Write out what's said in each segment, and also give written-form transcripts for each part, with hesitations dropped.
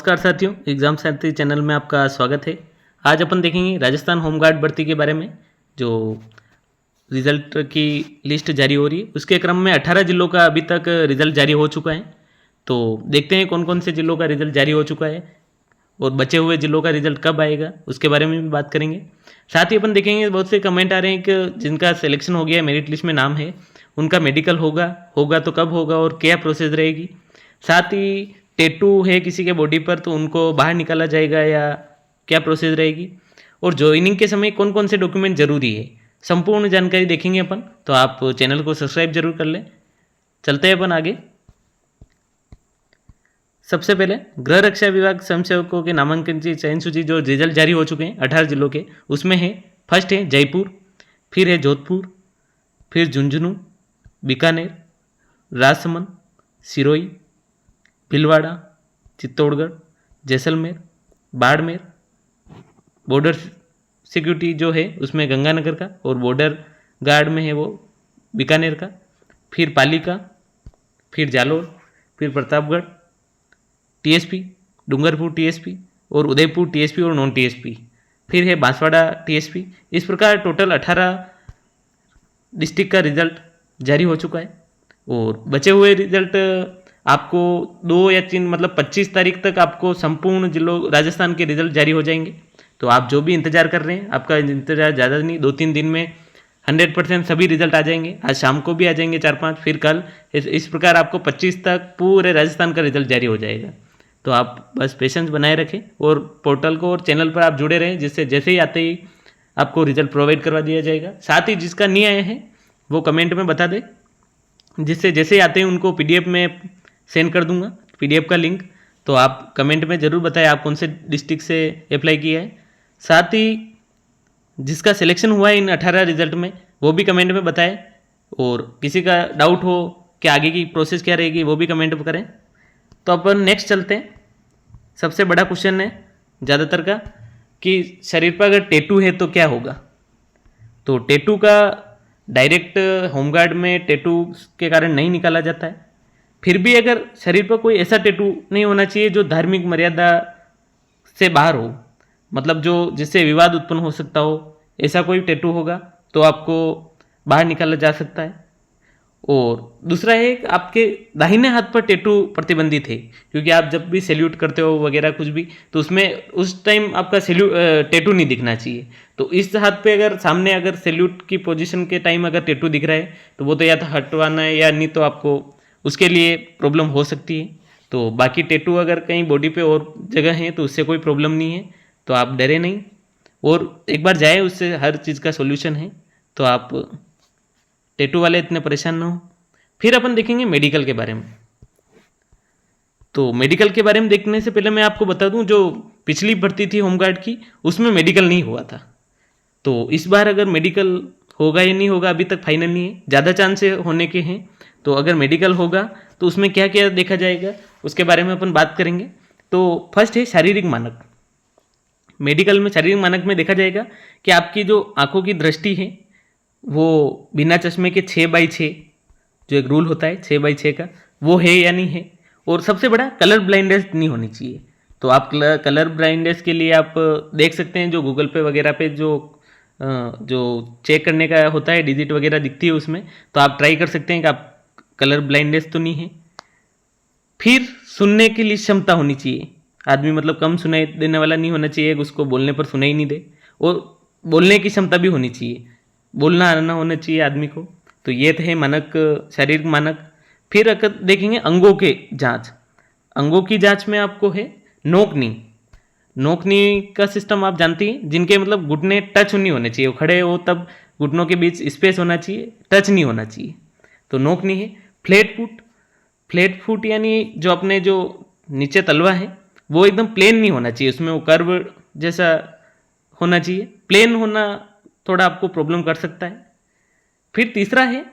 नमस्कार साथियों, एग्ज़ाम साथी चैनल में आपका स्वागत है। आज अपन देखेंगे राजस्थान होमगार्ड भर्ती के बारे में। जो रिज़ल्ट की लिस्ट जारी हो रही है उसके क्रम में 18 जिलों का अभी तक रिज़ल्ट जारी हो चुका है। तो देखते हैं कौन कौन से जिलों का रिज़ल्ट जारी हो चुका है और बचे हुए जिलों का रिज़ल्ट कब आएगा उसके बारे में भी बात करेंगे। साथ ही अपन देखेंगे बहुत से कमेंट आ रहे हैं कि जिनका सिलेक्शन हो गया है, मेरिट लिस्ट में नाम है, उनका मेडिकल होगा तो कब होगा और क्या प्रोसेस रहेगी। साथ ही टेटू है किसी के बॉडी पर तो उनको बाहर निकाला जाएगा या क्या प्रोसेस रहेगी, और ज्वाइनिंग के समय कौन कौन से डॉक्यूमेंट जरूरी है, संपूर्ण जानकारी देखेंगे अपन। तो आप चैनल को सब्सक्राइब जरूर कर लें। चलते हैं अपन आगे। सबसे पहले गृह रक्षा विभाग स्वयंसेवकों के नामांकन की चयन सूची जो रिजल्ट जारी हो चुके हैं 18 जिलों के, उसमें है फर्स्ट है जयपुर, फिर है जोधपुर, फिर झुंझुनू, बीकानेर, राजसमंद, सिरोही, भीलवाड़ा, चित्तौड़गढ़, जैसलमेर, बाड़मेर। बॉर्डर सिक्योरिटी जो है उसमें गंगानगर का, और बॉर्डर गार्ड में है वो बीकानेर का, फिर पालिका, फिर जालोर, फिर प्रतापगढ़, टीएसपी, डूंगरपुर टीएसपी, और उदयपुर टीएसपी और नॉन टीएसपी, फिर है बांसवाड़ा टीएसपी। इस प्रकार टोटल 18 डिस्ट्रिक्ट का रिजल्ट जारी हो चुका है। और बचे हुए रिजल्ट आपको 2 या 3 मतलब 25 तारीख तक आपको संपूर्ण जिलों राजस्थान के रिजल्ट जारी हो जाएंगे। तो आप जो भी इंतजार कर रहे हैं, आपका इंतजार ज़्यादा नहीं, 2-3 दिन में 100% सभी रिजल्ट आ जाएंगे। आज शाम को भी आ जाएंगे 4-5, फिर कल। इस प्रकार आपको 25 तक पूरे राजस्थान का रिजल्ट जारी हो जाएगा। तो आप बस पेशेंस बनाए रखें और पोर्टल को और चैनल पर आप जुड़े रहें, जिससे जैसे ही आते ही आपको रिजल्ट प्रोवाइड करवा दिया जाएगा। साथ ही जिसका नहीं आया है वो कमेंट में बता दे, जिससे जैसे ही आते हैं उनको पीडीएफ में सेंड कर दूंगा, पीडीएफ का लिंक। तो आप कमेंट में ज़रूर बताएं आप कौन से डिस्ट्रिक्ट से अप्लाई किया है। साथ ही जिसका सिलेक्शन हुआ है इन 18 रिजल्ट में वो भी कमेंट में बताएं, और किसी का डाउट हो कि आगे की प्रोसेस क्या रहेगी वो भी कमेंट में करें। तो अपन नेक्स्ट चलते हैं। सबसे बड़ा क्वेश्चन है ज़्यादातर का कि शरीर पर अगर टैटू है तो क्या होगा। तो टैटू का डायरेक्ट होमगार्ड में टैटू के कारण नहीं निकाला जाता है। फिर भी अगर शरीर पर कोई ऐसा टैटू नहीं होना चाहिए जो धार्मिक मर्यादा से बाहर हो, मतलब जो जिससे विवाद उत्पन्न हो सकता हो, ऐसा कोई टैटू होगा तो आपको बाहर निकाला जा सकता है। और दूसरा है कि आपके दाहिने हाथ पर टैटू प्रतिबंधित है, क्योंकि आप जब भी सैल्यूट करते हो वगैरह कुछ भी, तो उसमें उस टाइम आपका टैटू नहीं दिखना चाहिए। तो इस हाथ पे अगर सामने अगर सैल्यूट की पोजीशन के टाइम अगर टैटू दिख रहा है तो वो तो या तो हटवाना है या नहीं तो आपको उसके लिए प्रॉब्लम हो सकती है। तो बाकी टैटू अगर कहीं बॉडी पे और जगह है तो उससे कोई प्रॉब्लम नहीं है, तो आप डरे नहीं और एक बार जाए, उससे हर चीज़ का सोल्यूशन है। तो आप टैटू वाले इतने परेशान ना हो। फिर अपन देखेंगे मेडिकल के बारे में। तो मेडिकल के बारे में देखने से पहले मैं आपको बता दूं, जो पिछली भर्ती थी होमगार्ड की उसमें मेडिकल नहीं हुआ था। तो इस बार अगर मेडिकल होगा या नहीं होगा अभी तक फाइनल नहीं है, ज़्यादा चांस होने के हैं। तो अगर मेडिकल होगा तो उसमें क्या क्या देखा जाएगा उसके बारे में अपन बात करेंगे। तो फर्स्ट है शारीरिक मानक। मेडिकल में शारीरिक मानक में देखा जाएगा कि आपकी जो आंखों की दृष्टि है वो बिना चश्मे के 6/6, जो एक रूल होता है 6/6 का, वो है या नहीं है। और सबसे बड़ा कलर ब्लाइंडनेस नहीं होनी चाहिए। तो आप कलर ब्लाइंडनेस के लिए आप देख सकते हैं जो गूगल पे वगैरह पे जो चेक करने का होता है, डिजिट वगैरह दिखती है उसमें, तो आप ट्राई कर सकते हैं कि आप कलर ब्लाइंडनेस तो नहीं है। फिर सुनने के लिए क्षमता होनी चाहिए। आदमी मतलब कम सुनाई देने वाला नहीं होना चाहिए, उसको बोलने पर सुनाई नहीं दे, और बोलने की क्षमता भी होनी चाहिए, बोलना आना होना चाहिए आदमी को। तो ये थे मानक, शारीरिक मानक। फिर अगर देखेंगे अंगों के जांच। अंगों की जांच में आपको है नोकनी। नोकनी का सिस्टम आप जानती हैं, जिनके मतलब घुटने टच नहीं होने चाहिए, वो खड़े हो तब घुटनों के बीच स्पेस होना चाहिए, टच नहीं होना चाहिए। तो नोकनी है। Flat foot. फ्लैट फुट यानी जो अपने जो नीचे तलवा है वो एकदम प्लेन नहीं होना चाहिए, उसमें वो कर्व जैसा होना चाहिए। प्लेन होना थोड़ा आपको प्रॉब्लम कर सकता है। फिर तीसरा है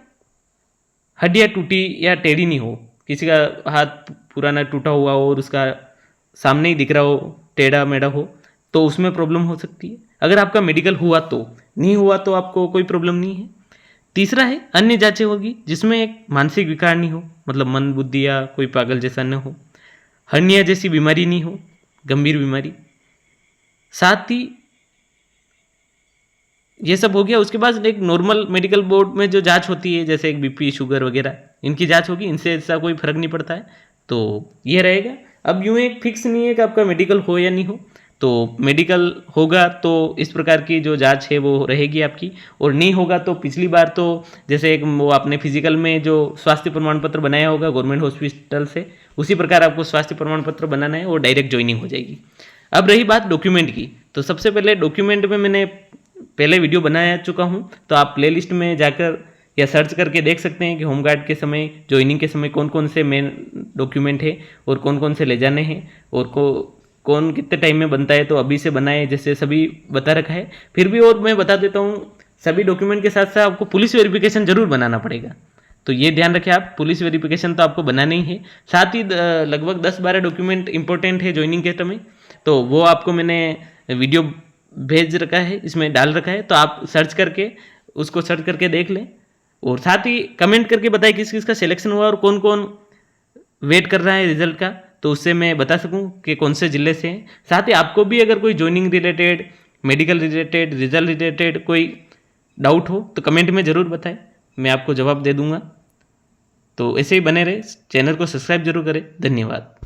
हड्डियाँ टूटी या टेढ़ी नहीं हो, किसी का हाथ पुराना टूटा हुआ हो और उसका सामने ही दिख रहा हो, टेढ़ा मेढ़ा हो, तो उसमें प्रॉब्लम हो सकती है। अगर आपका मेडिकल हुआ तो, नहीं हुआ तो आपको कोई प्रॉब्लम नहीं है। तीसरा है अन्य जांचें होगी जिसमें एक मानसिक विकार नहीं हो, मतलब मन बुद्धि या कोई पागल जैसा न हो, हर्निया जैसी बीमारी नहीं हो, गंभीर बीमारी। साथ ही ये सब हो गया। उसके बाद एक नॉर्मल मेडिकल बोर्ड में जो जांच होती है, जैसे एक बीपी शुगर वगैरह, इनकी जांच होगी, इनसे ऐसा कोई फर्क नहीं पड़ता है। तो ये रहेगा। अब यूँ एक फिक्स नहीं है कि आपका मेडिकल हो या नहीं हो, तो मेडिकल होगा तो इस प्रकार की जो जांच है वो रहेगी आपकी, और नहीं होगा तो पिछली बार तो जैसे एक वो आपने फिजिकल में जो स्वास्थ्य प्रमाण पत्र बनाया होगा गवर्नमेंट हॉस्पिटल से, उसी प्रकार आपको स्वास्थ्य प्रमाण पत्र बनाना है और डायरेक्ट ज्वाइनिंग हो जाएगी। अब रही बात डॉक्यूमेंट की, तो सबसे पहले डॉक्यूमेंट में मैंने पहले वीडियो बना चुका हूँ, तो आप प्लेलिस्ट में जाकर या सर्च करके देख सकते हैं कि होमगार्ड के समय, ज्वाइनिंग के समय कौन कौन से मेन डॉक्यूमेंट है और कौन कौन से ले जाने हैं, और कौन कितने टाइम में बनता है, तो अभी से बनाए, जैसे सभी बता रखा है। फिर भी और मैं बता देता हूँ, सभी डॉक्यूमेंट के साथ साथ आपको पुलिस वेरिफिकेशन जरूर बनाना पड़ेगा, तो ये ध्यान रखें आप, पुलिस वेरिफिकेशन तो आपको बनाना ही है। साथ ही लगभग 10-12 डॉक्यूमेंट इंपॉर्टेंट है ज्वाइनिंग के समय, तो वो आपको मैंने वीडियो भेज रखा है, इसमें डाल रखा है, तो आप उसको सर्च करके देख लें, और साथ ही कमेंट करके बताएं किस किस का सिलेक्शन हुआ और कौन कौन वेट कर रहा है रिजल्ट का, तो उससे मैं बता सकूं कि कौन से ज़िले से हैं। साथ ही आपको भी अगर कोई joining related, medical related, result related कोई डाउट हो तो कमेंट में ज़रूर बताएं, मैं आपको जवाब दे दूंगा। तो ऐसे ही बने रहे, चैनल को सब्सक्राइब जरूर करें। धन्यवाद।